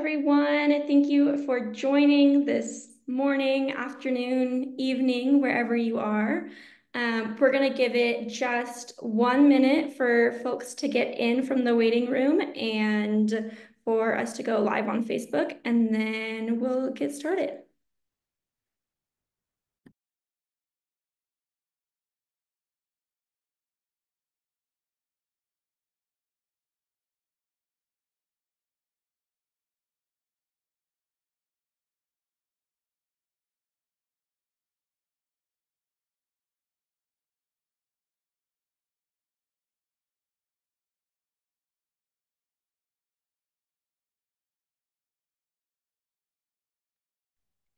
everyone. Thank you for joining this morning, afternoon, evening, wherever you are. We're going to give it just 1 minute for folks to get in from the waiting room and for us to go live on Facebook, and then we'll get started.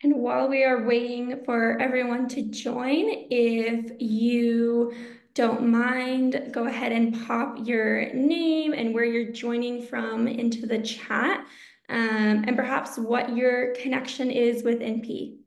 And while we are waiting for everyone to join, if you don't mind, go ahead and pop your name and where you're joining from into the chat, and perhaps what your connection is with NP.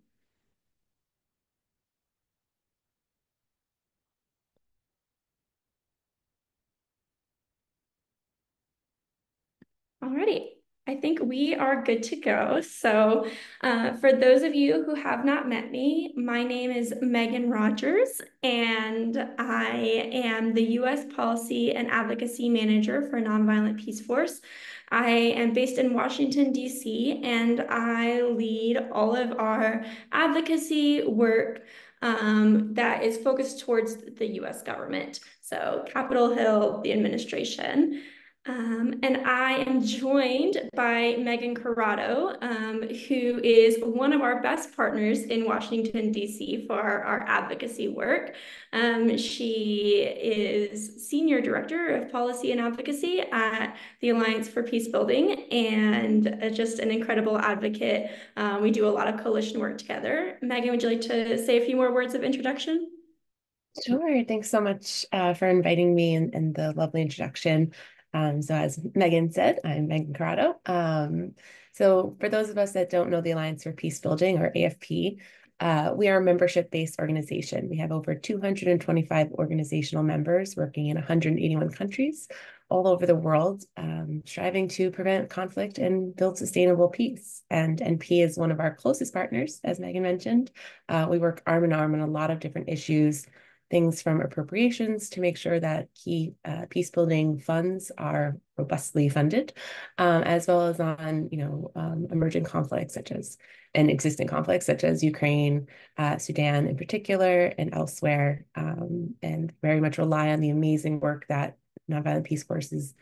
Alrighty, I think we are good to go. So for those of you who have not met me, my name is Megan Rodgers, and I am the U.S. Policy and Advocacy Manager for Nonviolent Peace Force. I am based in Washington, D.C., and I lead all of our advocacy work that is focused towards the U.S. government. So Capitol Hill, the administration. And I am joined by Megan Corrado, who is one of our best partners in Washington, D.C. for our advocacy work. She is Senior Director of Policy and Advocacy at the Alliance for Peacebuilding and just an incredible advocate. We do a lot of coalition work together. Megan, would you like to say a few more words of introduction? Sure. Thanks so much for inviting me and the lovely introduction. So as Megan said, I'm Megan Corrado. So for those of us that don't know the Alliance for Peacebuilding, or AFP, we are a membership-based organization. We have over 225 organizational members working in 181 countries all over the world, striving to prevent conflict and build sustainable peace. And NP is one of our closest partners, as Megan mentioned. We work arm in arm on a lot of different issues, things from appropriations to make sure that key peace-building funds are robustly funded, as well as on emerging conflicts and existing conflicts such as Ukraine, Sudan in particular, and elsewhere, and very much rely on the amazing work that Nonviolent Peace Forces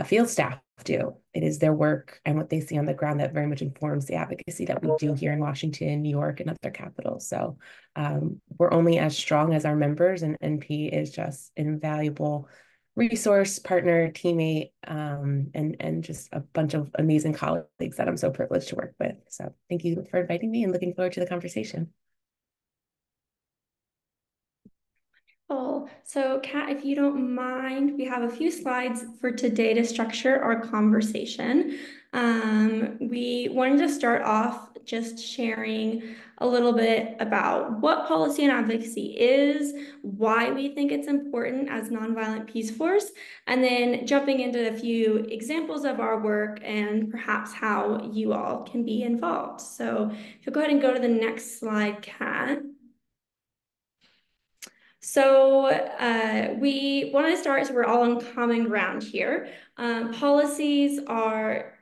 field staff do. It is their work and what they see on the ground that very much informs the advocacy that we do here in Washington, New York, and other capitals. So we're only as strong as our members, and NP is just an invaluable resource, partner, teammate, and just a bunch of amazing colleagues that I'm so privileged to work with. So thank you for inviting me and looking forward to the conversation. So Kat, if you don't mind, we have a few slides for today to structure our conversation. We wanted to start off just sharing a little bit about what policy and advocacy is, why we think it's important as Nonviolent Peace Force, and then jumping into a few examples of our work and perhaps how you all can be involved. So if you'll go ahead and go to the next slide, Kat. So we want to start so we're all on common ground here. Policies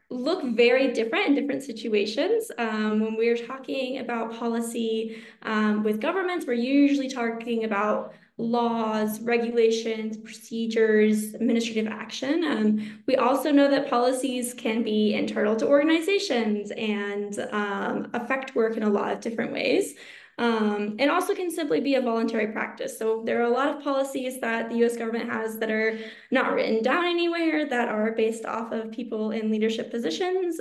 look very different in different situations. When we're talking about policy with governments, we're usually talking about laws, regulations, procedures, administrative action. We also know that policies can be internal to organizations and affect work in a lot of different ways. And also can simply be a voluntary practice. So there are a lot of policies that the US government has that are not written down anywhere, that are based off of people in leadership positions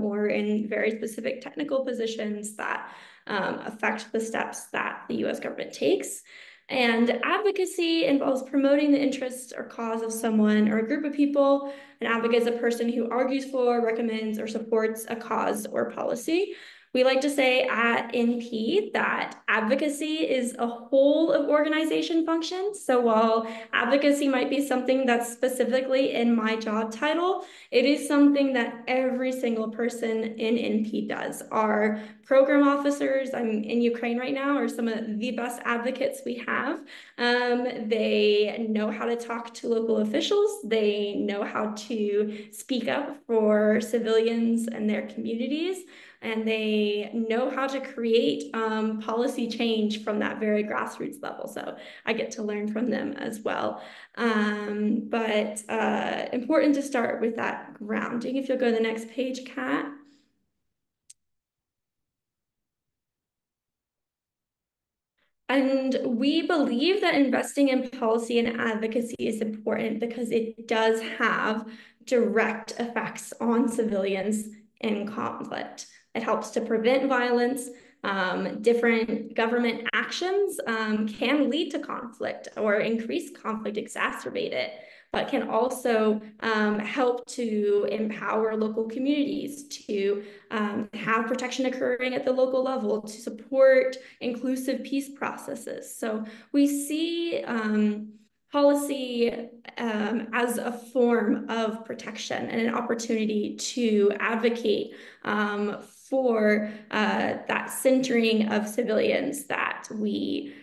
or in very specific technical positions that affect the steps that the US government takes. And advocacy involves promoting the interests or cause of someone or a group of people. An advocate is a person who argues for, recommends, or supports a cause or policy. We like to say at NP that advocacy is a whole of organization functions. So while advocacy might be something that's specifically in my job title, it is something that every single person in NP does. Our program officers, I'm in Ukraine right now, are some of the best advocates we have. They know how to talk to local officials. They know how to speak up for civilians and their communities, and they know how to create policy change from that very grassroots level. So I get to learn from them as well. But important to start with that grounding. If you'll go to the next page, Kat. And we believe that investing in policy and advocacy is important because it does have direct effects on civilians in conflict. It helps to prevent violence. Different government actions can lead to conflict or increase conflict, exacerbate it, but can also help to empower local communities to have protection occurring at the local level, to support inclusive peace processes. So we see policy as a form of protection and an opportunity to advocate for that centering of civilians that we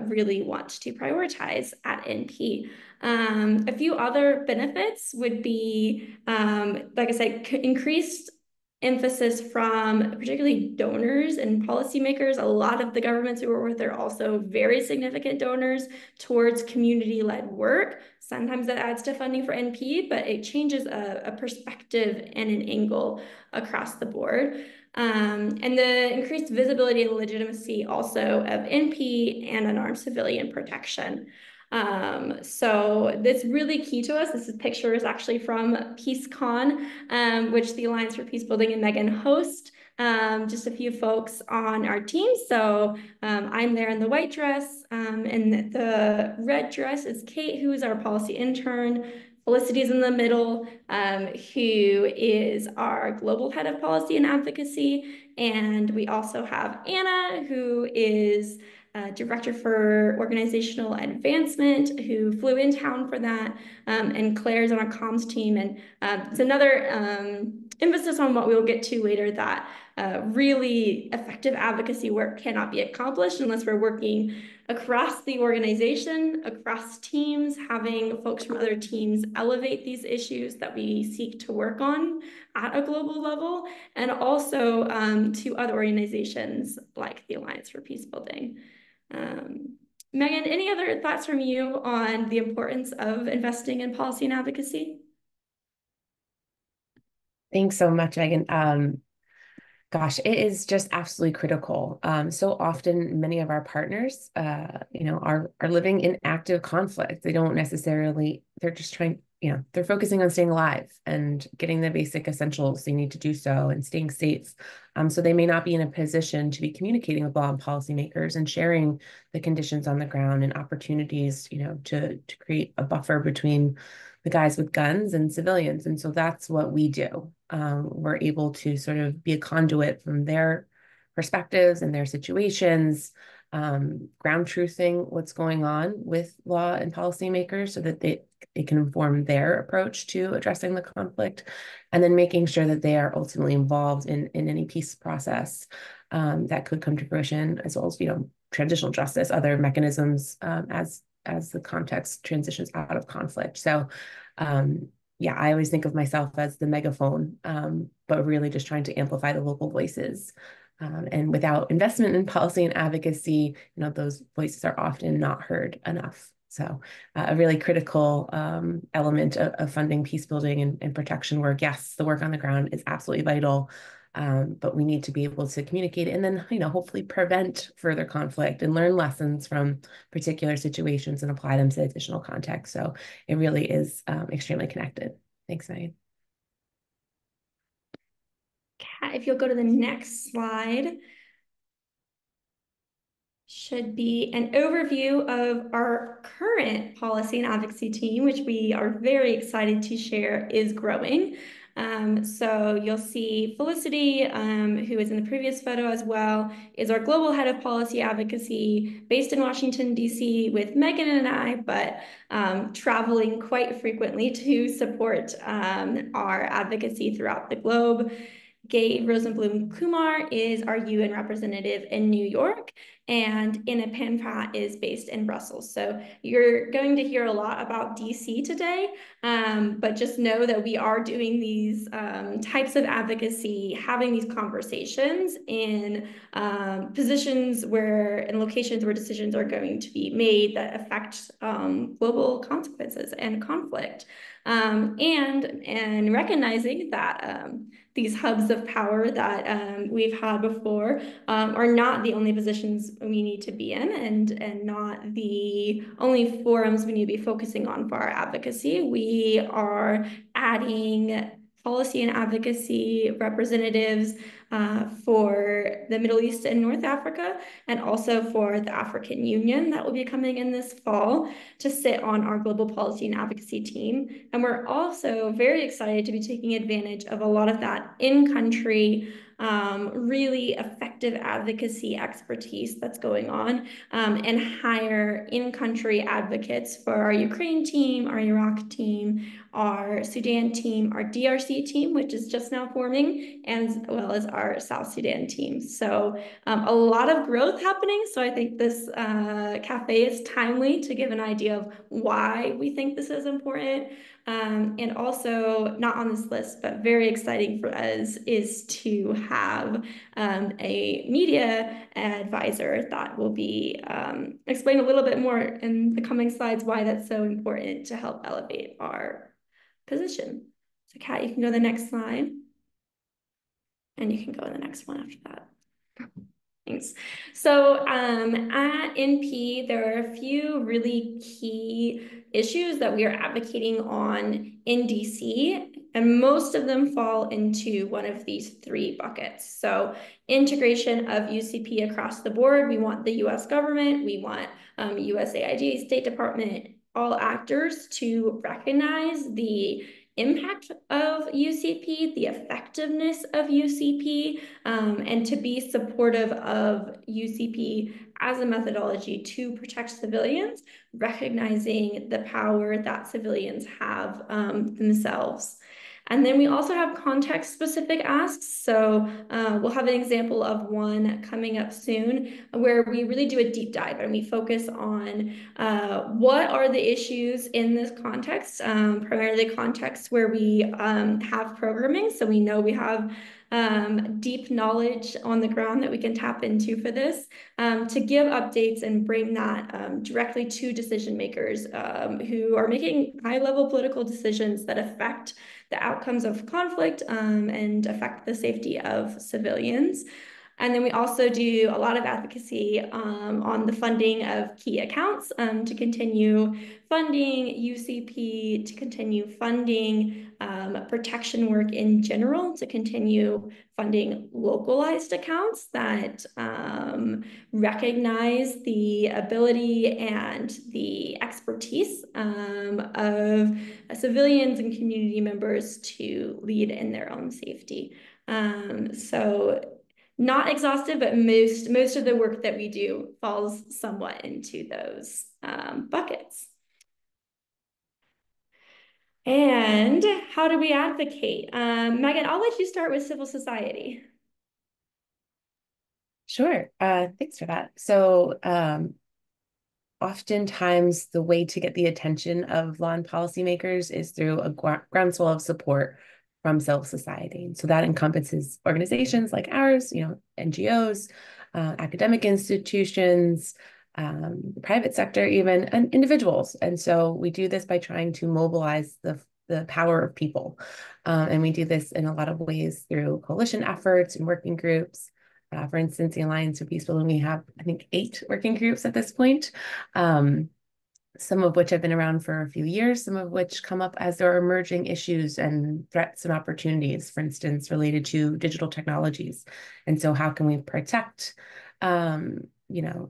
really want to prioritize at NP. A few other benefits would be, like I said, increased emphasis from particularly donors and policymakers. A lot of the governments we work with are also very significant donors towards community-led work. Sometimes that adds to funding for NP, but it changes a perspective and an angle across the board. And the increased visibility and legitimacy also of NP and unarmed civilian protection. So that's really key to us. This picture is actually from PeaceCon, which the Alliance for Peacebuilding and Megan host. Just a few folks on our team. So I'm there in the white dress, and the red dress is Kate, who is our policy intern. Felicity's in the middle, who is our global head of policy and advocacy. And we also have Anna, who is director for organizational advancement, who flew in town for that, and Claire's on our comms team. And it's another emphasis on what we'll get to later, that really effective advocacy work cannot be accomplished unless we're working across the organization, across teams, having folks from other teams elevate these issues that we seek to work on at a global level, and also to other organizations like the Alliance for Peacebuilding. Megan, any other thoughts from you on the importance of investing in policy and advocacy? Thanks so much, Megan. Gosh, it is just absolutely critical. So often, many of our partners, are living in active conflict. They don't necessarily, they're just trying, they're focusing on staying alive and getting the basic essentials they need to do so and staying safe. So they may not be in a position to be communicating with law and policymakers and sharing the conditions on the ground and opportunities, to create a buffer between the guys with guns and civilians. And so that's what we do. We're able to sort of be a conduit from their perspectives and their situations, ground truthing what's going on with law and policymakers so that they can inform their approach to addressing the conflict, and then making sure that they are ultimately involved in any peace process that could come to fruition, as well as, transitional justice, other mechanisms as the context transitions out of conflict. So yeah, I always think of myself as the megaphone, but really just trying to amplify the local voices. And without investment in policy and advocacy, those voices are often not heard enough. So a really critical element of funding peace building and protection work. Yes, the work on the ground is absolutely vital, but we need to be able to communicate and then, hopefully prevent further conflict and learn lessons from particular situations and apply them to additional context. So it really is extremely connected. Thanks, Megan. Kat, if you'll go to the next slide, should be an overview of our current policy and advocacy team, which we are very excited to share is growing. So you'll see Felicity, who is in the previous photo as well, is our global head of policy advocacy based in Washington, D.C. with Megan and I, but traveling quite frequently to support our advocacy throughout the globe. Gabe Rosenblum Kumar is our UN representative in New York, and Inna Panpat is based in Brussels. So you're going to hear a lot about DC today, but just know that we are doing these types of advocacy, having these conversations in positions where, in locations where decisions are going to be made that affect global consequences and conflict. And recognizing that these hubs of power that we've had before are not the only positions we need to be in, and not the only forums we need to be focusing on for our advocacy. We are adding policy and advocacy representatives for the Middle East and North Africa, and also for the African Union that will be coming in this fall to sit on our global policy and advocacy team. And we're also very excited to be taking advantage of a lot of that in-country really effective advocacy expertise that's going on, and hire in-country advocates for our Ukraine team, our Iraq team, our Sudan team, our DRC team, which is just now forming, as well as our South Sudan team. So a lot of growth happening. So I think this cafe is timely to give an idea of why we think this is important. And also, not on this list, but very exciting for us, is to have a media advisor that will be explain a little bit more in the coming slides why that's so important to help elevate our position. So Kat, you can go to the next slide. And you can go to the next one after that. Thanks. So at NP, there are a few really key issues that we are advocating on in DC, and most of them fall into one of these three buckets. So integration of UCP across the board. We want the US government, we want USAID, State Department, all actors to recognize the impact of UCP, the effectiveness of UCP, and to be supportive of UCP as a methodology to protect civilians, recognizing the power that civilians have themselves. And then we also have context-specific asks. So we'll have an example of one coming up soon where we really do a deep dive and we focus on what are the issues in this context, primarily contexts where we have programming. So we know we have deep knowledge on the ground that we can tap into for this, to give updates and bring that directly to decision makers who are making high-level political decisions that affect the outcomes of conflict and affect the safety of civilians. And then we also do a lot of advocacy on the funding of key accounts to continue funding UCP, to continue funding protection work in general, to continue funding localized accounts that recognize the ability and the expertise of civilians and community members to lead in their own safety. So not exhaustive, but most of the work that we do falls somewhat into those buckets. And how do we advocate? Megan, I'll let you start with civil society. Sure. Thanks for that. So oftentimes the way to get the attention of law and policymakers is through a groundswell of support from civil society. So that encompasses organizations like ours, NGOs, academic institutions, the private sector even, and individuals. And so we do this by trying to mobilize the power of people. And we do this in a lot of ways through coalition efforts and working groups. For instance, the Alliance for Peacebuilding, we have, I think, 8 working groups at this point, some of which have been around for a few years, some of which come up as there are emerging issues and threats and opportunities, for instance, related to digital technologies. And so how can we protect,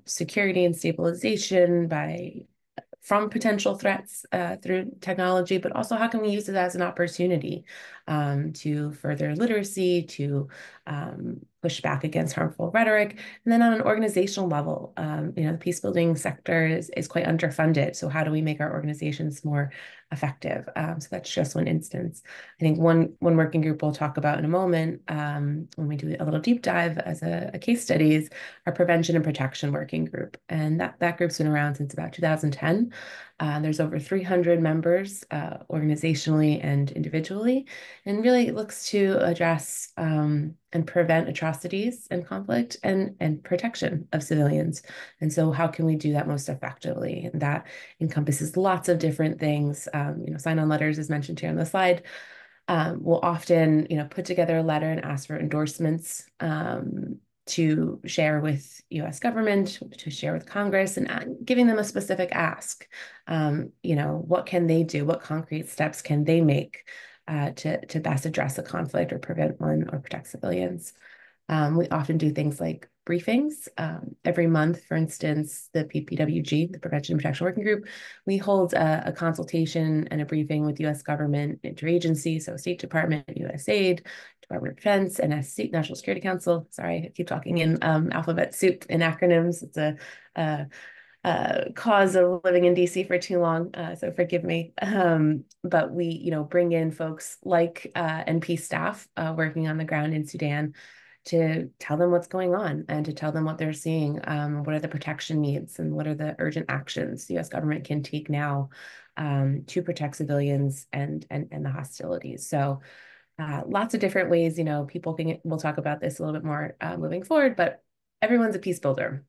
security and stabilization by from potential threats through technology, but also how can we use it as an opportunity to further literacy, to push back against harmful rhetoric. And then on an organizational level, the peace building sector is quite underfunded. So how do we make our organizations more effective? So that's just one instance. I think one working group we'll talk about in a moment when we do a little deep dive as a case study is our prevention and protection working group. And that group's been around since about 2010. There's over 300 members organizationally and individually, and really looks to address and prevent atrocities and conflict and protection of civilians. And so how can we do that most effectively? And that encompasses lots of different things. Sign-on letters is mentioned here on the slide. We'll often, put together a letter and ask for endorsements to share with U.S. government, to share with Congress, and giving them a specific ask. What can they do? What concrete steps can they make to best address a conflict or prevent one or protect civilians? We often do things like briefings. Every month, for instance, the PPWG, the Prevention and Protection Working Group, we hold a consultation and a briefing with U.S. government interagency, so State Department, USAID, Department of Defense, NSC, National Security Council. Sorry, I keep talking in alphabet soup and acronyms. It's a cause of living in DC for too long, so forgive me. But we, bring in folks like NP staff working on the ground in Sudan to tell them what's going on and to tell them what they're seeing, what are the protection needs and what are the urgent actions the U.S. government can take now to protect civilians and the hostilities. So lots of different ways, we'll talk about this a little bit more moving forward, but everyone's a peace builder.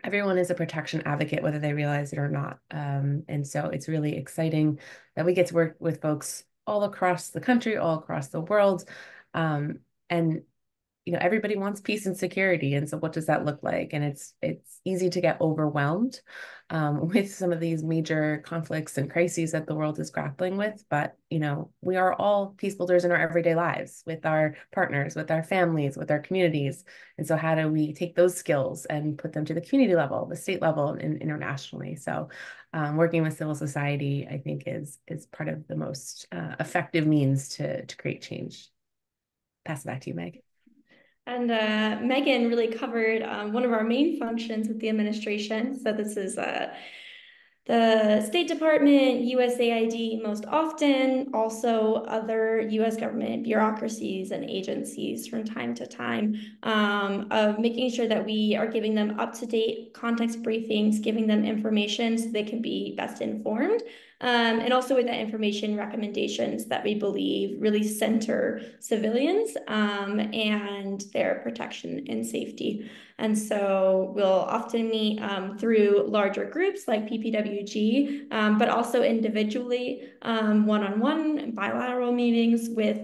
Everyone is a protection advocate, whether they realize it or not. And so it's really exciting that we get to work with folks all across the country, all across the world. And everybody wants peace and security. And so what does that look like? And it's easy to get overwhelmed with some of these major conflicts and crises that the world is grappling with. But, we are all peace builders in our everyday lives with our partners, with our families, with our communities. And so how do we take those skills and put them to the community level, the state level, and internationally? So working with civil society, I think, is part of the most effective means to create change. Pass it back to you, Meg. And Megan really covered one of our main functions with the administration. So this is the State Department, USAID most often, also other US government bureaucracies and agencies from time to time, of making sure that we are giving them up-to-date context briefings, giving them information so they can be best informed. And also with that information, recommendations that we believe really center civilians and their protection and safety. And so we'll often meet through larger groups like PPWG, but also individually, one-on-one, bilateral meetings with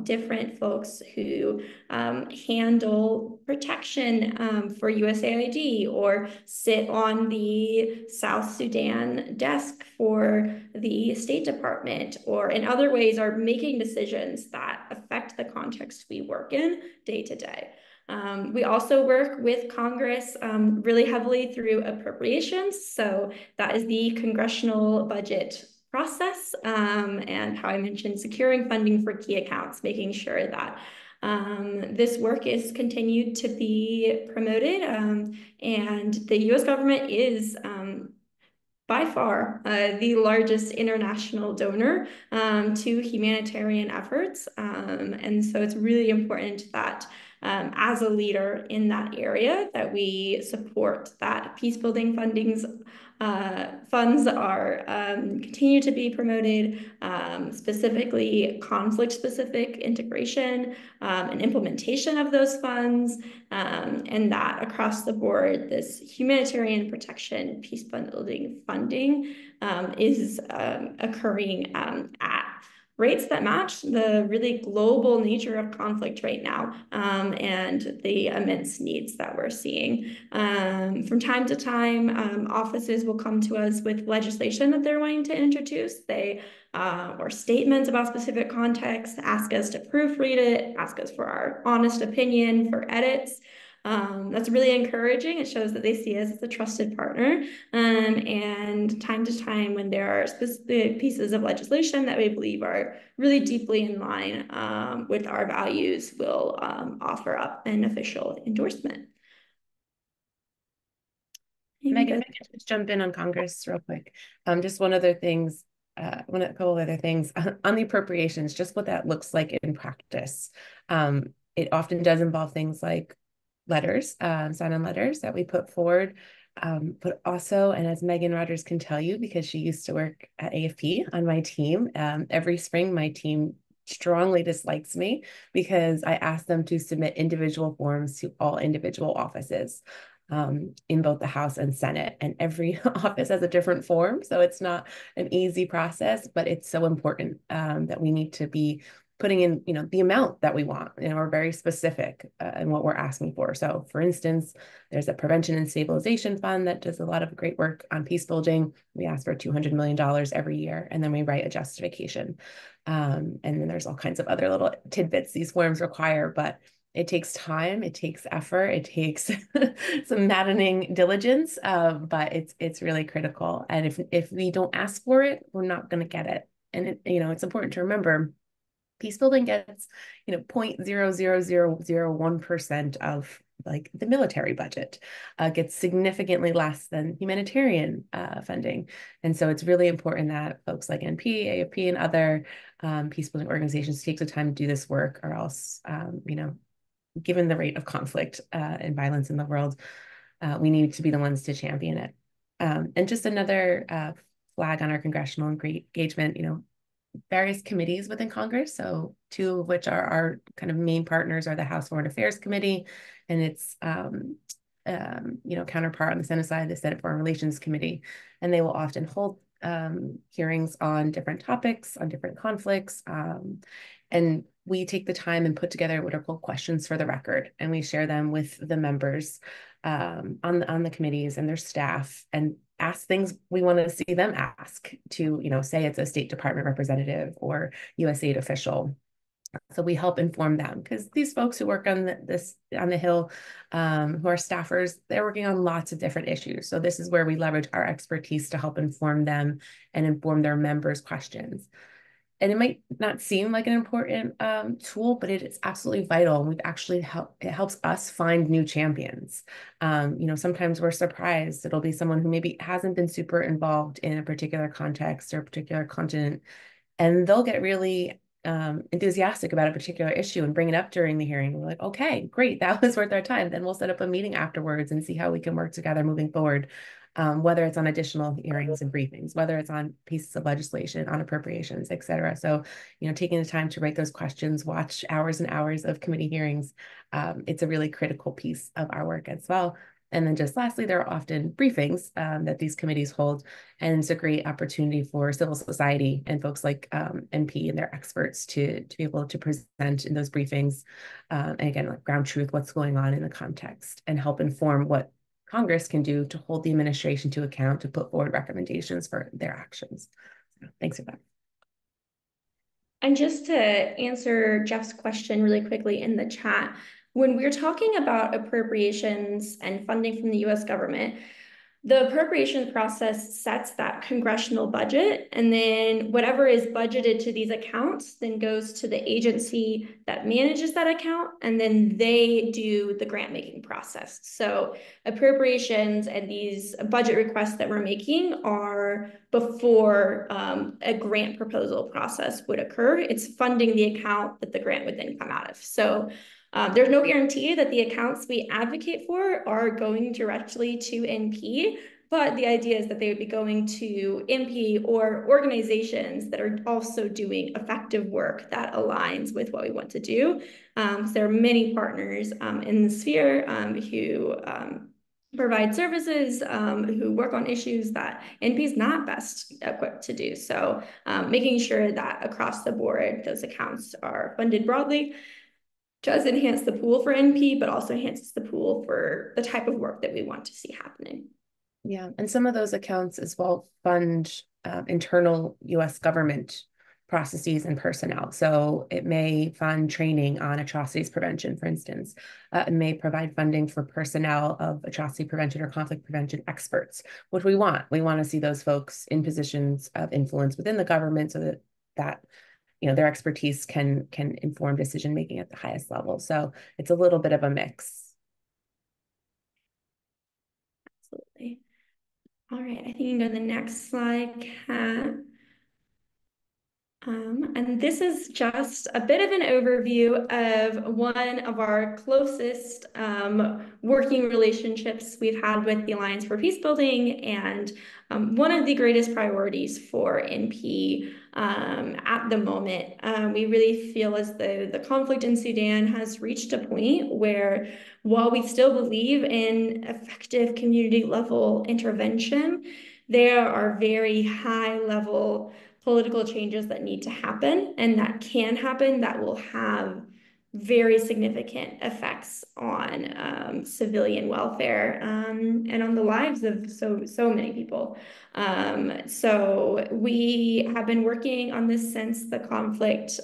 different folks who handle protection for USAID or sit on the South Sudan desk for the State Department, or in other ways are making decisions that affect the context we work in day to day. We also work with Congress really heavily through appropriations. So that is the congressional budget process, and how I mentioned securing funding for key accounts, making sure that this work is continued to be promoted. And the US government is by far the largest international donor to humanitarian efforts. And so it's really important that as a leader in that area, that we support that peace building funds are continue to be promoted, specifically conflict-specific integration and implementation of those funds, and that across the board, this humanitarian protection, peace building funding is occurring at rates that match the really global nature of conflict right now, and the immense needs that we're seeing. From time to time, offices will come to us with legislation that they're wanting to introduce. They or statements about specific context, ask us to proofread it, ask us for our honest opinion, for edits. That's really encouraging. It shows that they see us as a trusted partner. And time to time, when there are specific pieces of legislation that we believe are really deeply in line with our values, we'll offer up an official endorsement. Megan, if I could just jump in on Congress real quick. Just a couple of other things on the appropriations, just what that looks like in practice. It often does involve things like letters, sign-on letters that we put forward. But also, and as Megan Rodgers can tell you, because she used to work at AFP on my team, every spring my team strongly dislikes me because I ask them to submit individual forms to all individual offices in both the House and Senate. And every office has a different form. So it's not an easy process, but it's so important that we need to be putting in, the amount that we want. We're very specific in what we're asking for. So for instance, there's a prevention and stabilization fund that does a lot of great work on peace building. We ask for $200 million every year, and then we write a justification. And then there's all kinds of other little tidbits these forms require, but it takes time, it takes effort, it takes some maddening diligence, but it's really critical. And if we don't ask for it, we're not going to get it. And it's important to remember, peacebuilding gets 0.00001% of like the military budget, gets significantly less than humanitarian funding. And so it's really important that folks like NP, AFP, and other peacebuilding organizations take the time to do this work, or else, given the rate of conflict and violence in the world, we need to be the ones to champion it. And just another flag on our congressional engagement, various committees within Congress. So two of which are our kind of main partners are the House Foreign Affairs Committee and its counterpart on the Senate side, the Senate Foreign Relations Committee. And they will often hold hearings on different topics, on different conflicts. And we take the time and put together what are called questions for the record, and we share them with the members on the committees and their staff, and ask things we want to see them ask to, say it's a State Department representative or USAID official. So we help inform them, because these folks who work on the Hill, who are staffers, they're working on lots of different issues. So this is where we leverage our expertise to help inform them and inform their members' questions. And it might not seem like an important tool, but it is absolutely vital. And it helps us find new champions. Sometimes we're surprised. It'll be someone who maybe hasn't been super involved in a particular context or a particular continent, and they'll get really enthusiastic about a particular issue and bring it up during the hearing. We're like, okay, great, that was worth our time. Then we'll set up a meeting afterwards and see how we can work together moving forward. Whether it's on additional hearings and briefings, whether it's on pieces of legislation, on appropriations, et cetera. So, taking the time to write those questions, watch hours and hours of committee hearings, it's a really critical piece of our work as well. And then just lastly, there are often briefings that these committees hold, and it's a great opportunity for civil society and folks like NP and their experts to be able to present in those briefings, and again, like ground truth, what's going on in the context, and help inform what Congress can do to hold the administration to account, to put forward recommendations for their actions. So, thanks for that. And just to answer Jeff's question really quickly in the chat, when we're talking about appropriations and funding from the US government, the appropriation process sets that congressional budget, and then whatever is budgeted to these accounts then goes to the agency that manages that account, and then they do the grant making process. So appropriations and these budget requests that we're making are before a grant proposal process would occur. It's funding the account that the grant would then come out of. So there's no guarantee that the accounts we advocate for are going directly to NP, but the idea is that they would be going to NP or organizations that are also doing effective work that aligns with what we want to do. There are many partners in the sphere who provide services, who work on issues that NP is not best equipped to do. So making sure that across the board, those accounts are funded broadly does enhance the pool for NP, but also enhances the pool for the type of work that we want to see happening. Yeah, and some of those accounts as well fund internal U.S. government processes and personnel. So it may fund training on atrocities prevention, for instance. It may provide funding for personnel of atrocity prevention or conflict prevention experts, which we want. We want to see those folks in positions of influence within the government so that their expertise can inform decision making at the highest level. So it's a little bit of a mix. Absolutely. All right, I think you can go to the next slide, Kat. And this is just a bit of an overview of one of our closest working relationships we've had with the Alliance for Peacebuilding, and one of the greatest priorities for NP at the moment. We really feel as though the conflict in Sudan has reached a point where, while we still believe in effective community level intervention, there are very high level political changes that need to happen and that can happen that will have very significant effects on civilian welfare and on the lives of so many people. So we have been working on this since the conflict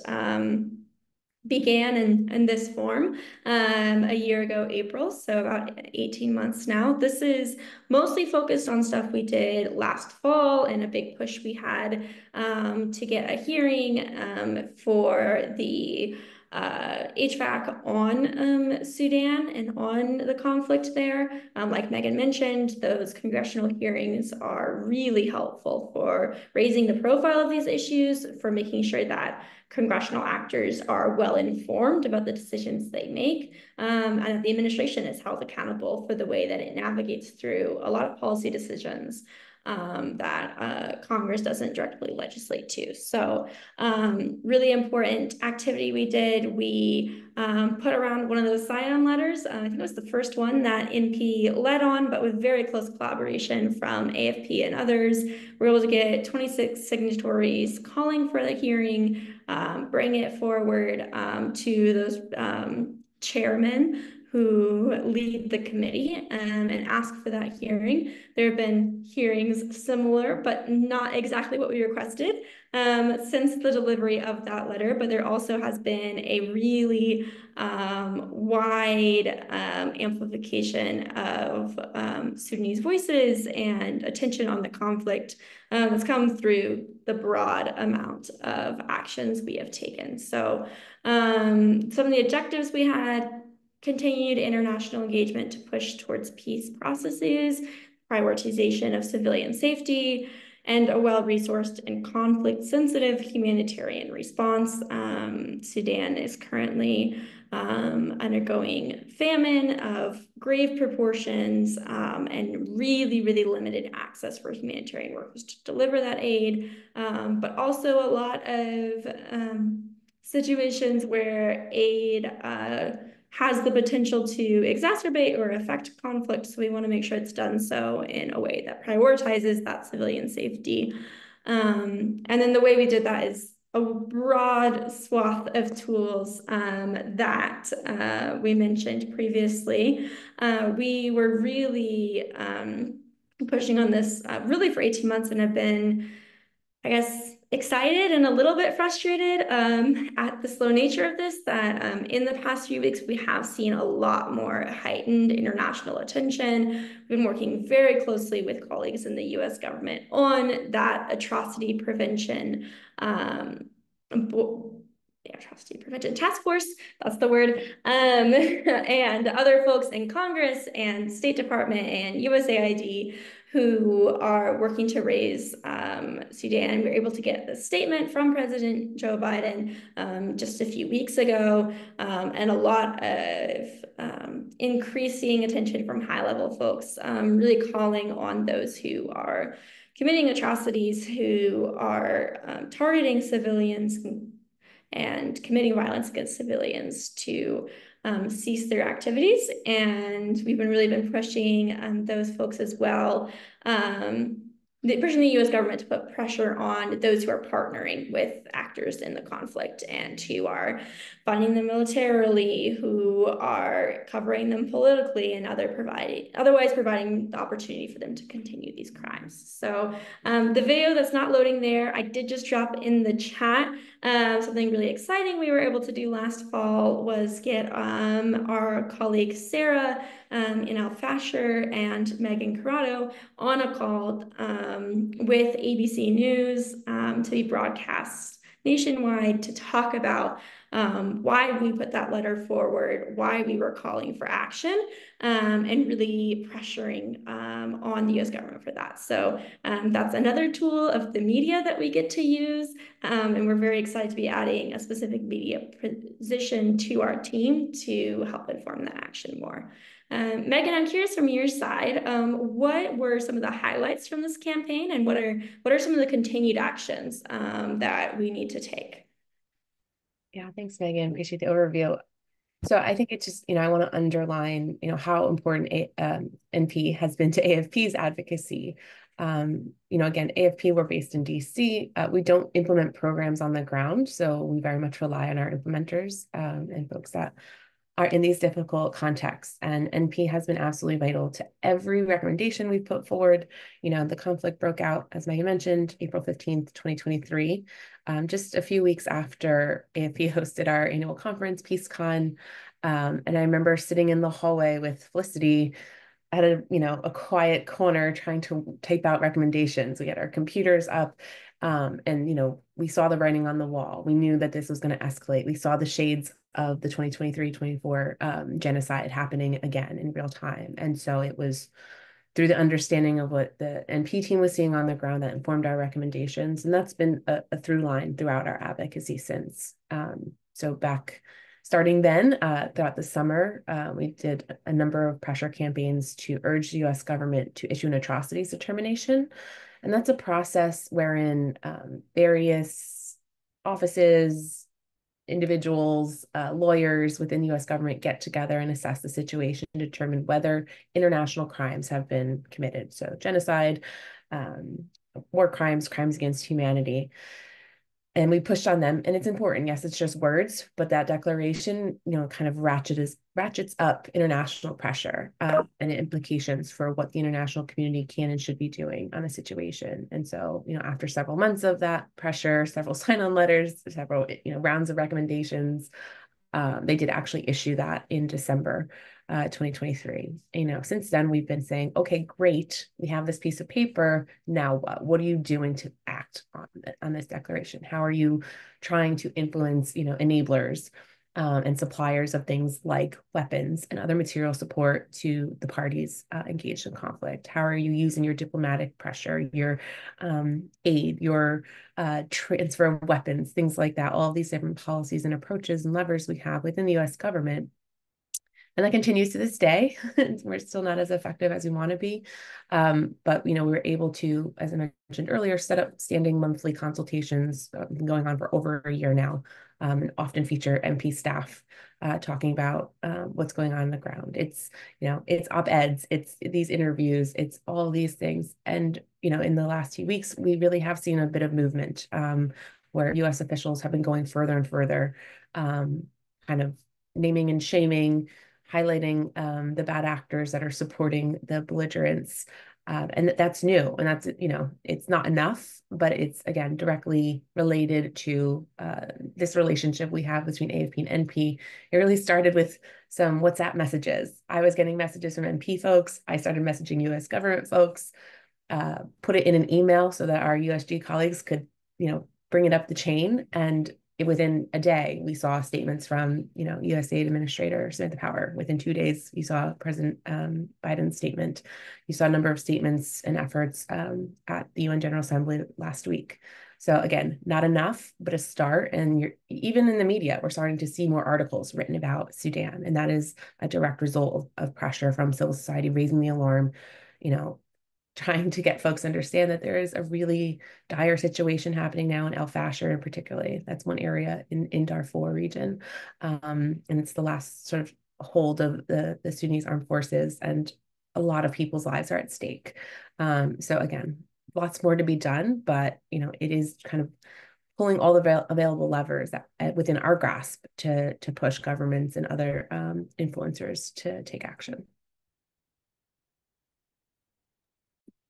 began in this form a year ago, April, so about 18 months now. This is mostly focused on stuff we did last fall and a big push we had to get a hearing for the HVAC on Sudan and on the conflict there. Like Megan mentioned, those congressional hearings are really helpful for raising the profile of these issues, for making sure that congressional actors are well informed about the decisions they make, and that the administration is held accountable for the way that it navigates through a lot of policy decisions that Congress doesn't directly legislate to. So really important activity we did. We put around one of those sign-on letters. I think it was the first one that NP led on, but with very close collaboration from AFP and others. We were able to get 26 signatories calling for the hearing, bring it forward to those chairmen who lead the committee and ask for that hearing. There have been hearings similar, but not exactly what we requested since the delivery of that letter. But there also has been a really wide amplification of Sudanese voices and attention on the conflict that's come through the broad amount of actions we have taken. So some of the objectives we had: continued international engagement to push towards peace processes, prioritization of civilian safety, and a well-resourced and conflict-sensitive humanitarian response. Sudan is currently undergoing famine of grave proportions and really, really limited access for humanitarian workers to deliver that aid, but also a lot of situations where aid has the potential to exacerbate or affect conflict. So we want to make sure it's done so in a way that prioritizes that civilian safety. And then the way we did that is a broad swath of tools that we mentioned previously. We were really pushing on this really for 18 months and have been, I guess, excited and a little bit frustrated at the slow nature of this, that in the past few weeks, we have seen a lot more heightened international attention. We've been working very closely with colleagues in the US government on that atrocity prevention atrocity prevention task force, that's the word, and other folks in Congress and State Department and USAID who are working to raise Sudan. We were able to get the statement from President Joe Biden just a few weeks ago, and a lot of increasing attention from high-level folks, really calling on those who are committing atrocities, who are targeting civilians and committing violence against civilians to cease their activities. And we've really been pushing those folks as well. pushing the U.S. government to put pressure on those who are partnering with actors in the conflict and who are funding them militarily, who are covering them politically, and otherwise providing the opportunity for them to continue these crimes. So the video that's not loading there, I did just drop in the chat. Something really exciting we were able to do last fall was get our colleague Sarah in Al Fasher and Megan Corrado on a call with ABC News to be broadcast nationwide to talk about why we put that letter forward, why we were calling for action, and really pressuring on the US government for that. So that's another tool of the media that we get to use. And we're very excited to be adding a specific media position to our team to help inform that action more. Megan, I'm curious from your side, what were some of the highlights from this campaign, and what are some of the continued actions that we need to take? Yeah, thanks, Megan. Appreciate the overview. So I think it's just, I want to underline, how important NP has been to AFP's advocacy. Again, AFP, we're based in DC. We don't implement programs on the ground, so we very much rely on our implementers and folks that are in these difficult contexts. And NP has been absolutely vital to every recommendation we've put forward. The conflict broke out, as Megan mentioned, April 15th, 2023, just a few weeks after AFP hosted our annual conference, PeaceCon. And I remember sitting in the hallway with Felicity at a quiet corner trying to type out recommendations. We had our computers up, and we saw the writing on the wall. We knew that this was going to escalate. We saw the shades of the 2023-24 genocide happening again in real time. And so it was through the understanding of what the NP team was seeing on the ground that informed our recommendations. And that's been a through line throughout our advocacy since. So back starting then, throughout the summer, we did a number of pressure campaigns to urge the US government to issue an atrocities determination. And that's a process wherein various offices, individuals, lawyers within the US government get together and assess the situation to determine whether international crimes have been committed. So genocide, war crimes, crimes against humanity. And we pushed on them, and it's important. Yes, it's just words, but that declaration, kind of ratchets up international pressure and implications for what the international community can and should be doing on the situation. And so, after several months of that pressure, several sign-on letters, several, rounds of recommendations, they did actually issue that in December 2023. Since then we've been saying, okay, great, we have this piece of paper. Now what? What are you doing to act on this declaration? How are you trying to influence, enablers and suppliers of things like weapons and other material support to the parties engaged in conflict? How are you using your diplomatic pressure, your aid, your transfer of weapons, things like that, all of these different policies and approaches and levers we have within the US government. And that continues to this day. We're still not as effective as we want to be. But, we were able to, as I mentioned earlier, set up standing monthly consultations going on for over a year now, and often feature NP staff talking about what's going on the ground. It's op-eds, it's these interviews, it's all these things. And, in the last few weeks, we really have seen a bit of movement where US officials have been going further and further, kind of naming and shaming, highlighting the bad actors that are supporting the belligerents. And that's new. And that's, it's not enough, but it's, again, directly related to this relationship we have between AFP and NP. It really started with some WhatsApp messages. I was getting messages from NP folks. I started messaging US government folks, put it in an email so that our USG colleagues could, bring it up the chain. And within a day, we saw statements from, USAID Administrator Samantha Power. Within 2 days, you saw President Biden's statement. You saw a number of statements and efforts at the UN General Assembly last week. So again, not enough, but a start. And even in the media, we're starting to see more articles written about Sudan. And that is a direct result of pressure from civil society raising the alarm, trying to get folks to understand that there is a really dire situation happening now in El Fasher, in particularly. That's one area in Darfur region. And it's the last sort of hold of the Sudanese armed forces, and a lot of people's lives are at stake. So again, lots more to be done, but it is kind of pulling all the available levers within our grasp to push governments and other influencers to take action.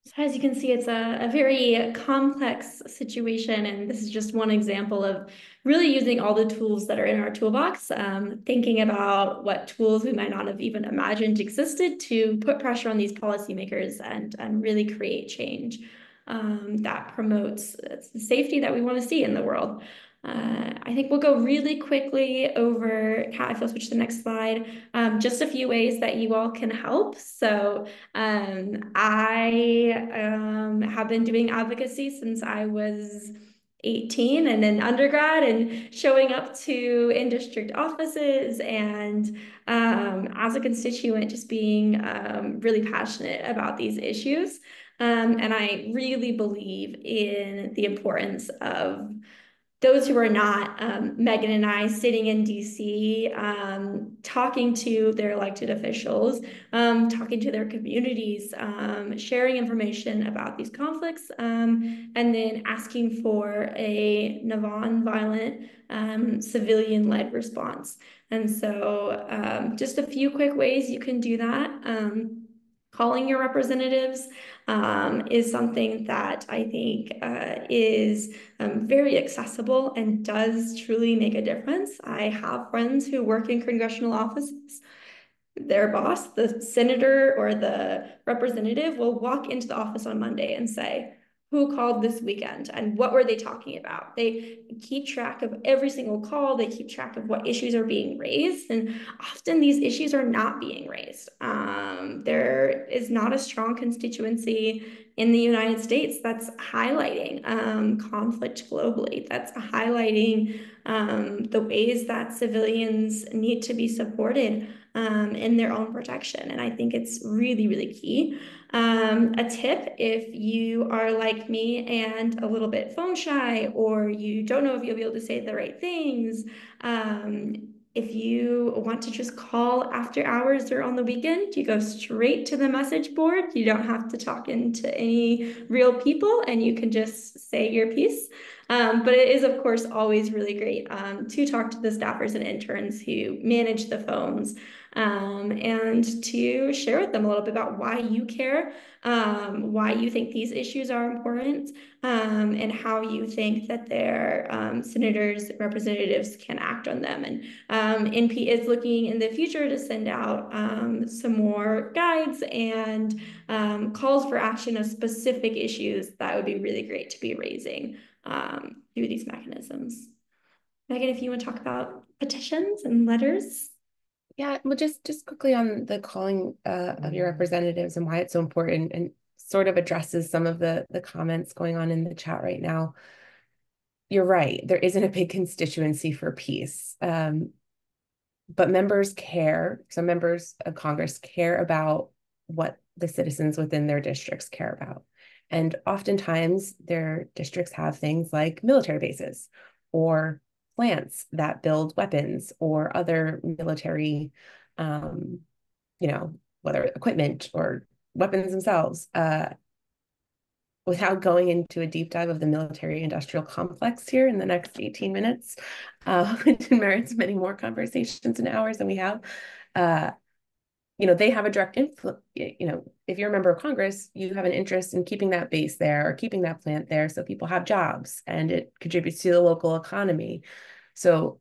So as you can see, it's a very complex situation, and this is just one example of really using all the tools that are in our toolbox, thinking about what tools we might not have even imagined existed to put pressure on these policymakers and really create change that promotes the safety that we want to see in the world. I think we'll go really quickly over, Kat, if you'll switch to the next slide, just a few ways that you all can help. So I have been doing advocacy since I was 18 and in undergrad, and showing up to in district offices and as a constituent, just being really passionate about these issues. And I really believe in the importance of those who are not, Megan and I, sitting in DC, talking to their elected officials, talking to their communities, sharing information about these conflicts, and then asking for a nonviolent, civilian-led response. And so just a few quick ways you can do that. Calling your representatives is something that I think is very accessible and does truly make a difference. I have friends who work in congressional offices. Their boss, the senator or the representative, will walk into the office on Monday and say, who called this weekend and what were they talking about? They keep track of every single call. They keep track of what issues are being raised. And often these issues are not being raised. There is not a strong constituency in the United States that's highlighting conflict globally, that's highlighting the ways that civilians need to be supported in their own protection. And I think it's really, really key. A tip, if you are like me and a little bit phone shy, or you don't know if you'll be able to say the right things, if you want to just call after hours or on the weekend, you go straight to the message board. You don't have to talk into any real people, and you can just say your piece. But it is, of course, always really great to talk to the staffers and interns who manage the phones, and to share with them a little bit about why you care, why you think these issues are important, and how you think that their senators, representatives can act on them. And NP is looking in the future to send out some more guides and calls for action of specific issues that would be really great to be raising through these mechanisms. Megan, if you want to talk about petitions and letters. Yeah, well, just quickly on the calling of your representatives and why it's so important, and sort of addresses some of the comments going on in the chat right now. You're right, there isn't a big constituency for peace, but members care. Some members of Congress care about what the citizens within their districts care about. And oftentimes their districts have things like military bases or plants that build weapons or other military, whether equipment or weapons themselves. Without going into a deep dive of the military industrial complex here in the next 18 minutes, which merits many more conversations and hours than we have, they have a direct influence. If you're a member of Congress, you have an interest in keeping that base there or keeping that plant there so people have jobs and it contributes to the local economy. So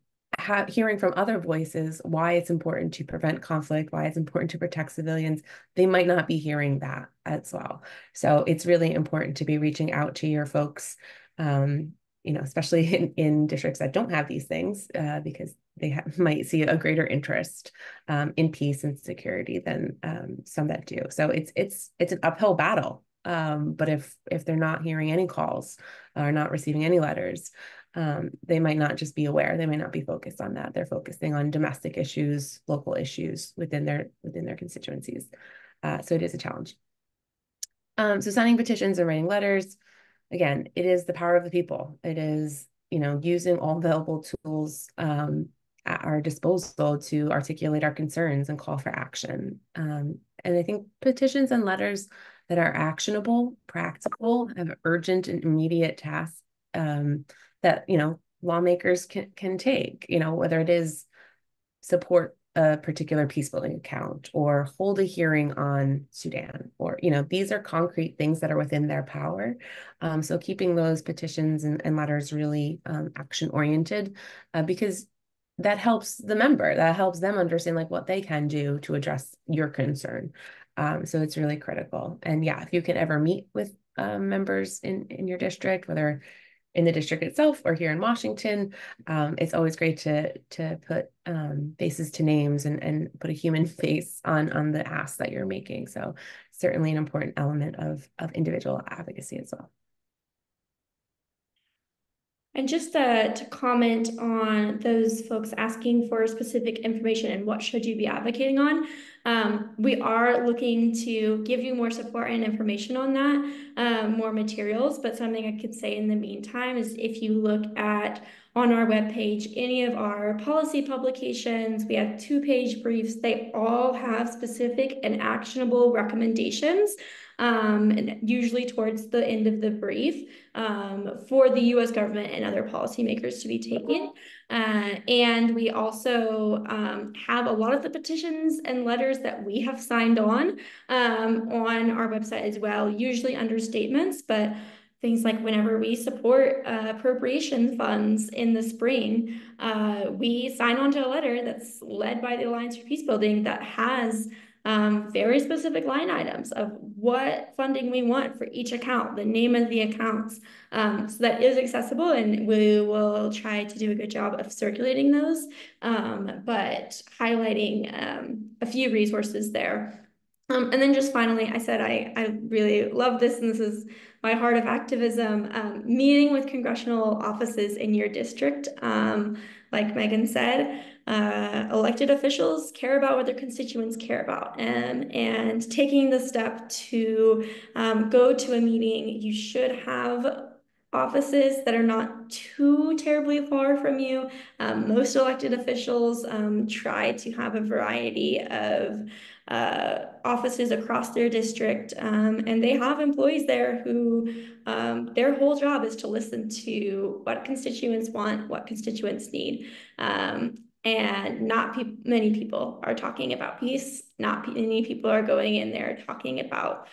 hearing from other voices why it's important to prevent conflict, why it's important to protect civilians, they might not be hearing that as well. So it's really important to be reaching out to your folks, especially in districts that don't have these things, because they might see a greater interest in peace and security than some that do. So it's an uphill battle. But if they're not hearing any calls or not receiving any letters, they might not just be aware. They might not be focused on that. They're focusing on domestic issues, local issues within their constituencies. So it is a challenge. So signing petitions and writing letters, again, it is the power of the people. It is, using all available tools at our disposal to articulate our concerns and call for action. And I think petitions and letters, that are actionable, practical, have urgent and immediate tasks that, lawmakers can take, whether it is support a particular peacebuilding account or hold a hearing on Sudan, or, these are concrete things that are within their power. So keeping those petitions and letters really action oriented, because that helps the member, that helps them understand like what they can do to address your concern. So it's really critical. And yeah, if you can ever meet with members in your district, whether in the district itself or here in Washington, it's always great to put faces to names and put a human face on the ask that you're making. So certainly an important element of individual advocacy as well. And just to comment on those folks asking for specific information and what should you be advocating on, we are looking to give you more support and information on that, more materials. But something I could say in the meantime is if you look at on our webpage, any of our policy publications, we have 2-page briefs. They all have specific and actionable recommendations, and usually towards the end of the brief, for the US government and other policymakers to be taken. And we also have a lot of the petitions and letters that we have signed on our website as well, usually under statements, but things like whenever we support appropriation funds in the spring, we sign on to a letter that's led by the Alliance for Peacebuilding that has very specific line items of what funding we want for each account, the name of the accounts, so that is accessible, and we will try to do a good job of circulating those, but highlighting a few resources there. And then just finally, I said I really love this, and this is my heart of activism, meeting with congressional offices in your district. Like Megan said, elected officials care about what their constituents care about, and taking the step to go to a meeting, you should have offices that are not too terribly far from you. Most elected officials try to have a variety of offices across their district, and they have employees there who their whole job is to listen to what constituents want, what constituents need. And not many people are talking about peace. Not many people are going in there talking about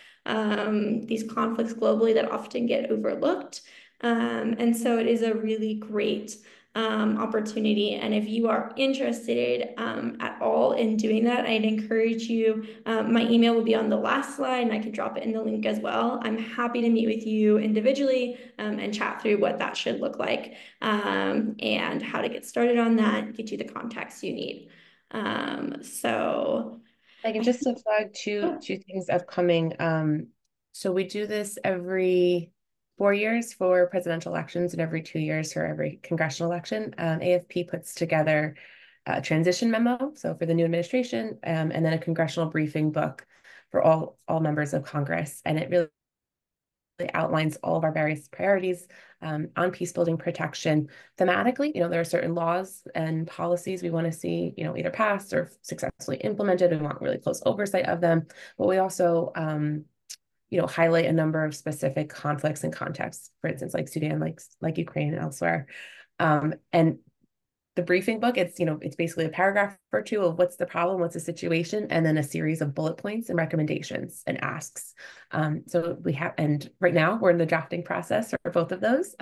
these conflicts globally that often get overlooked. And so it is a really great opportunity. And if you are interested at all in doing that, I'd encourage you. My email will be on the last slide, and I can drop it in the link as well. I'm happy to meet with you individually and chat through what that should look like, and how to get started on that, get you the contacts you need. So I can just to flag two things upcoming. So we do this every 4 years for presidential elections and every 2 years for every congressional election. AFP puts together a transition memo, so for the new administration, and then a congressional briefing book for all members of Congress. And it really outlines all of our various priorities on peacebuilding protection thematically. There are certain laws and policies we want to see, either passed or successfully implemented. We want really close oversight of them, but we also, highlight a number of specific conflicts and contexts, for instance, like Sudan, like Ukraine and elsewhere. And the briefing book, it's basically a paragraph or two of what's the problem, what's the situation, and then a series of bullet points and recommendations and asks. So we have, and right now we're in the drafting process for both of those.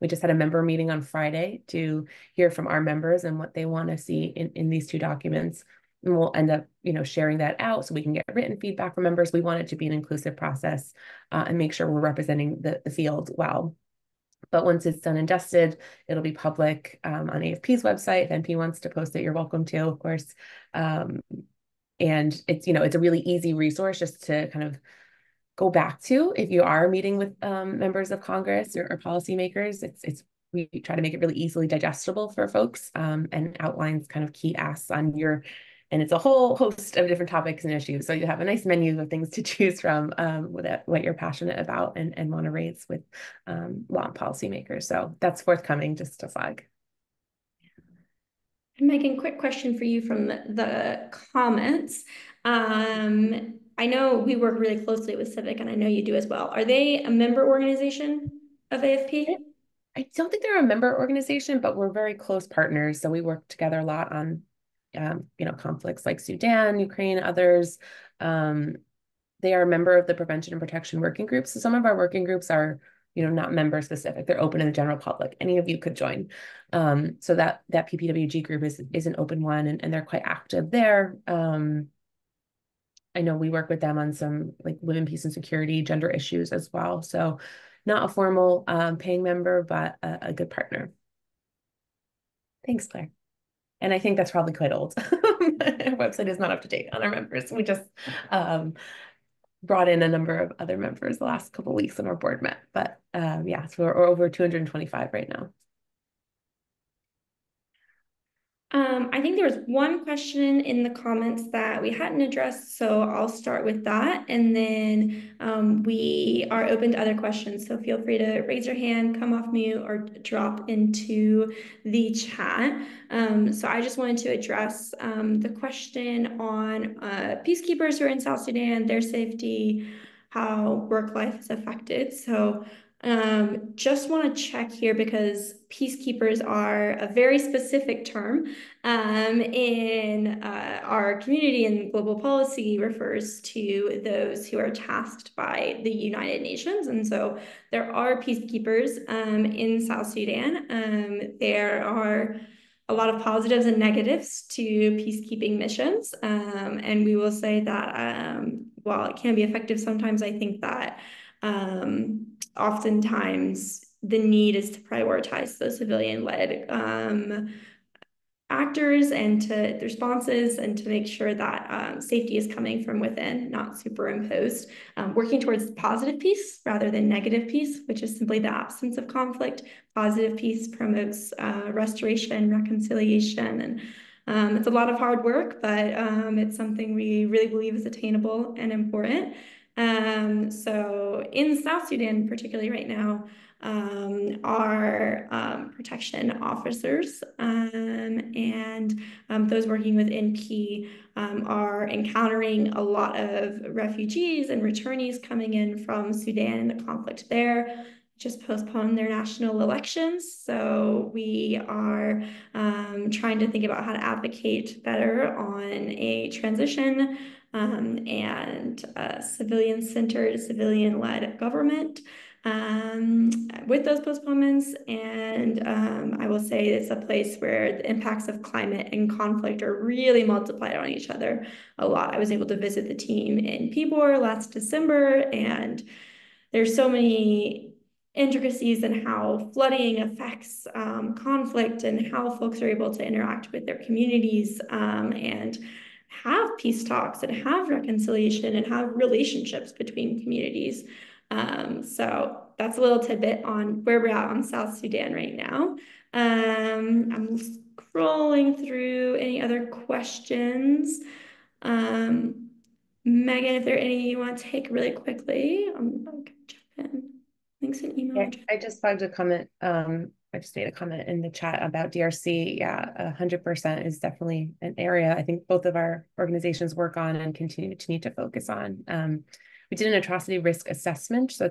We just had a member meeting on Friday to hear from our members and what they want to see in these two documents. And we'll end up, sharing that out so we can get written feedback from members. We want it to be an inclusive process and make sure we're representing the field well. But once it's done and dusted, it'll be public on AFP's website. If NP wants to post it, you're welcome to, of course. And it's, it's a really easy resource just to kind of go back to if you are meeting with members of Congress or policymakers. We try to make it really easily digestible for folks, and outlines kind of key asks on and it's a whole host of different topics and issues. So you have a nice menu of things to choose from with what you're passionate about and want to raise with law and policymakers. So that's forthcoming, just to flag. Megan, quick question for you from the comments. I know we work really closely with Civic, and I know you do as well. Are they a member organization of I AFP? I don't think they're a member organization, but we're very close partners. So we work together a lot on, conflicts like Sudan, Ukraine, others. Um, they are a member of the Prevention and Protection Working Group. So some of our working groups are, not member specific. They're open to the general public. Any of you could join. So that PPWG group is an open one, and they're quite active there. I know we work with them on some like women, peace, and security, gender issues as well. So not a formal paying member, but a good partner. Thanks, Claire. And I think that's probably quite old. Our website is not up to date on our members. We just um, brought in a number of other members the last couple of weeks when our board met. But yeah, so we're over 225 right now. I think there was one question in the comments that we hadn't addressed, so I'll start with that. And then we are open to other questions. So feel free to raise your hand, come off mute, or drop into the chat. So I just wanted to address the question on peacekeepers who are in South Sudan, their safety, how work life is affected. So just want to check here because peacekeepers are a very specific term in our community, and global policy refers to those who are tasked by the United Nations. And so there are peacekeepers in South Sudan. There are a lot of positives and negatives to peacekeeping missions. And we will say that while it can be effective, sometimes I think that oftentimes the need is to prioritize the civilian-led actors and to responses and to make sure that safety is coming from within, not superimposed, working towards positive peace rather than negative peace, which is simply the absence of conflict. Positive peace promotes restoration, reconciliation, and it's a lot of hard work, but it's something we really believe is attainable and important. So in South Sudan, particularly right now, our protection officers and those working with NP are encountering a lot of refugees and returnees coming in from Sudan and the conflict there. Just postponed their national elections. So we are trying to think about how to advocate better on a transition and a civilian-centered, civilian-led government with those postponements. And I will say it's a place where the impacts of climate and conflict are really multiplied on each other a lot. I was able to visit the team in Pibor last December, and there's so many intricacies in how flooding affects conflict and how folks are able to interact with their communities and have peace talks and have reconciliation and have relationships between communities. So that's a little tidbit on where we're at on South Sudan right now. I'm scrolling through any other questions. Megan, if there are any you want to take really quickly, I'm going to jump in. Links and email Yeah, address. I just flagged a comment. I just made a comment in the chat about DRC. Yeah, 100% is definitely an area I think both of our organizations work on and continue to need to focus on. We did an atrocity risk assessment. So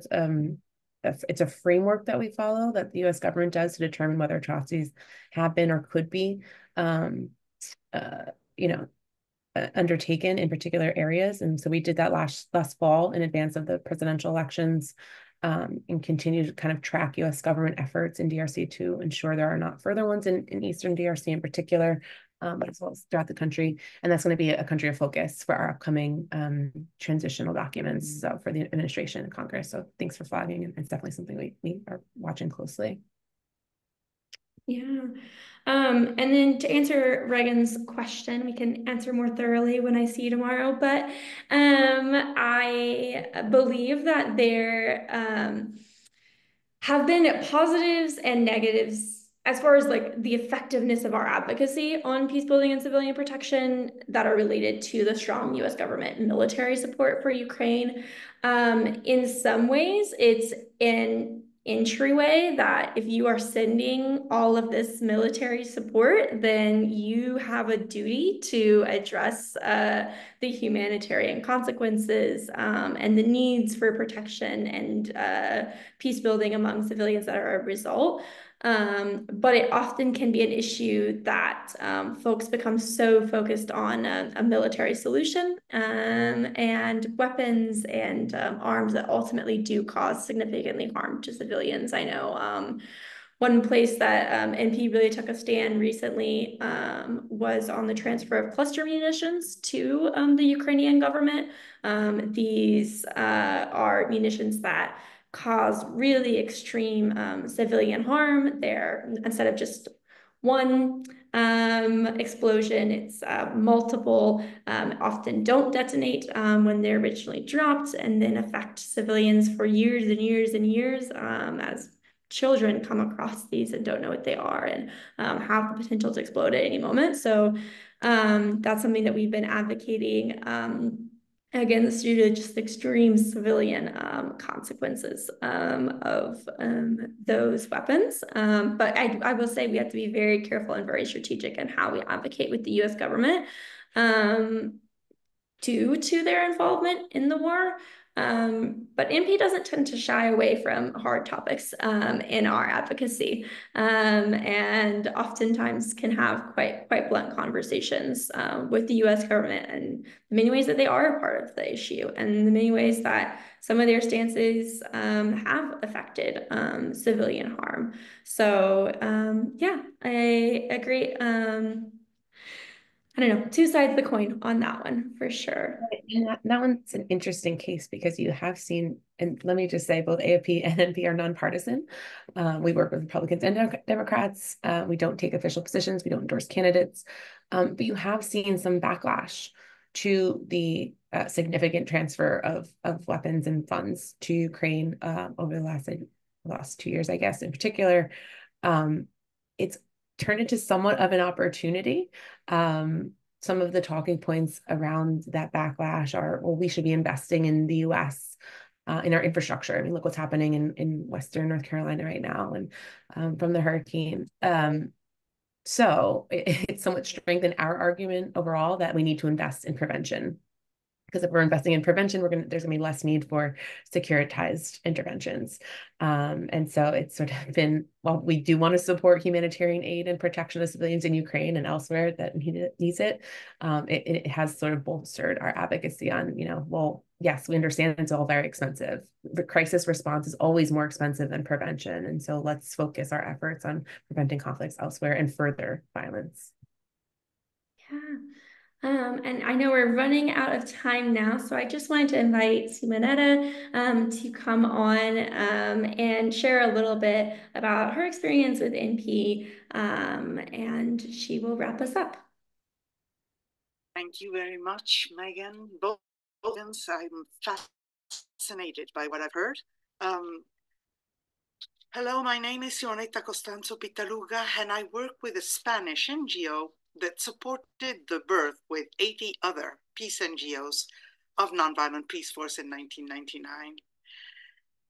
it's a framework that we follow that the US government does to determine whether atrocities have been or could be, uh, you know, undertaken in particular areas. And so we did that last fall in advance of the presidential elections, and continue to kind of track US government efforts in DRC to ensure there are not further ones in Eastern DRC in particular, but as well as throughout the country. And that's going to be a country of focus for our upcoming transitional documents, so for the administration and Congress. So thanks for flagging. And it's definitely something we are watching closely. Yeah. And then to answer Reagan's question, we can answer more thoroughly when I see you tomorrow. But I believe that there have been positives and negatives as far as like the effectiveness of our advocacy on peace building and civilian protection that are related to the strong US government and military support for Ukraine. In some ways, it's entryway that if you are sending all of this military support, then you have a duty to address the humanitarian consequences and the needs for protection and peace building among civilians that are a result. But it often can be an issue that folks become so focused on a military solution and weapons and arms that ultimately do cause significantly harm to civilians. I know one place that NP really took a stand recently was on the transfer of cluster munitions to the Ukrainian government. These are munitions that cause really extreme civilian harm. They're instead of just one explosion, it's multiple, often don't detonate when they're originally dropped and then affect civilians for years and years and years as children come across these and don't know what they are and have the potential to explode at any moment. So that's something that we've been advocating against due to just extreme civilian consequences of those weapons. But I will say we have to be very careful and very strategic in how we advocate with the US government due to their involvement in the war. But NP doesn't tend to shy away from hard topics in our advocacy, and oftentimes can have quite blunt conversations with the U.S. government and the many ways that they are a part of the issue, and the many ways that some of their stances have affected civilian harm. So yeah, I agree. I don't know, two sides of the coin on that one for sure. And that one's an interesting case because you have seen, and let me just say, both AFP and NP are nonpartisan. We work with Republicans and Democrats. We don't take official positions. We don't endorse candidates. But you have seen some backlash to the significant transfer of weapons and funds to Ukraine over the last 2 years, I guess, in particular. It's turned into somewhat of an opportunity. Some of the talking points around that backlash are, well, we should be investing in the US in our infrastructure. I mean, look what's happening in Western North Carolina right now and from the hurricane. So it's somewhat strengthened our argument overall that we need to invest in prevention. Because if we're investing in prevention, there's gonna be less need for securitized interventions. And so it's sort of been, while we do want to support humanitarian aid and protection of civilians in Ukraine and elsewhere that needs it, it has sort of bolstered our advocacy on, well, yes, we understand it's all very expensive. The crisis response is always more expensive than prevention. And so let's focus our efforts on preventing conflicts elsewhere and further violence. Yeah. And I know we're running out of time now, so I just wanted to invite Simonetta to come on and share a little bit about her experience with NP, and she will wrap us up. Thank you very much, Megan. Both I'm fascinated by what I've heard. Hello, my name is Sioneta Costanzo Pitaluga, and I work with a Spanish NGO that supported the birth with 80 other peace NGOs of Nonviolent Peace Force in 1999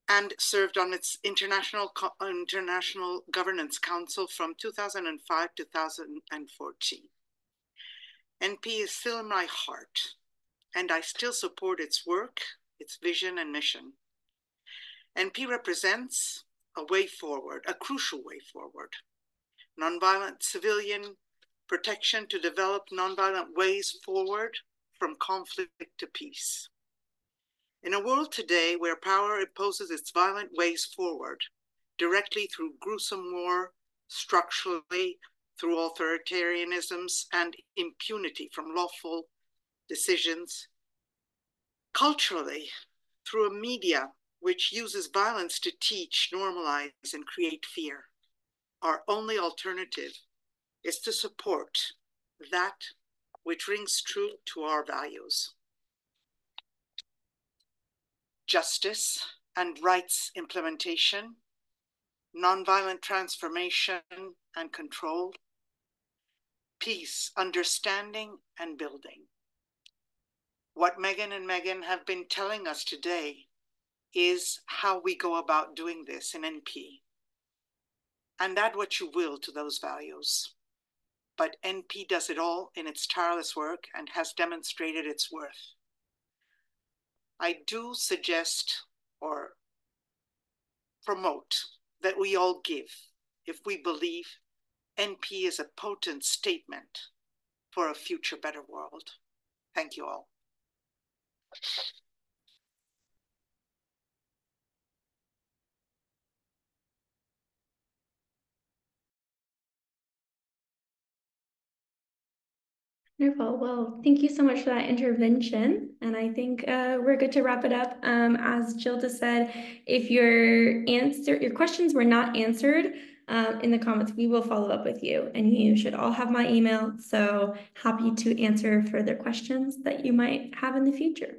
and served on its International Governance Council from 2005 to 2014. NP is still in my heart, and I still support its work, its vision and mission. NP represents a way forward, a crucial way forward. Nonviolent civilian protection to develop nonviolent ways forward from conflict to peace. In a world today where power imposes its violent ways forward, directly through gruesome war, structurally through authoritarianisms and impunity from lawful decisions, culturally through a media which uses violence to teach, normalize, and create fear, our only alternative is to support that which rings true to our values. Justice and rights implementation, nonviolent transformation and control, peace, understanding, and building. What Megan and Megan have been telling us today is how we go about doing this in NP. And add what you will to those values. But NP does it all in its tireless work and has demonstrated its worth. I do suggest or promote that we all give if we believe NP is a potent statement for a future better world. Thank you all. Wonderful. Well, thank you so much for that intervention. And I think we're good to wrap it up. As Jill just said, if your questions were not answered in the comments, we will follow up with you. And you should all have my email. So happy to answer further questions that you might have in the future.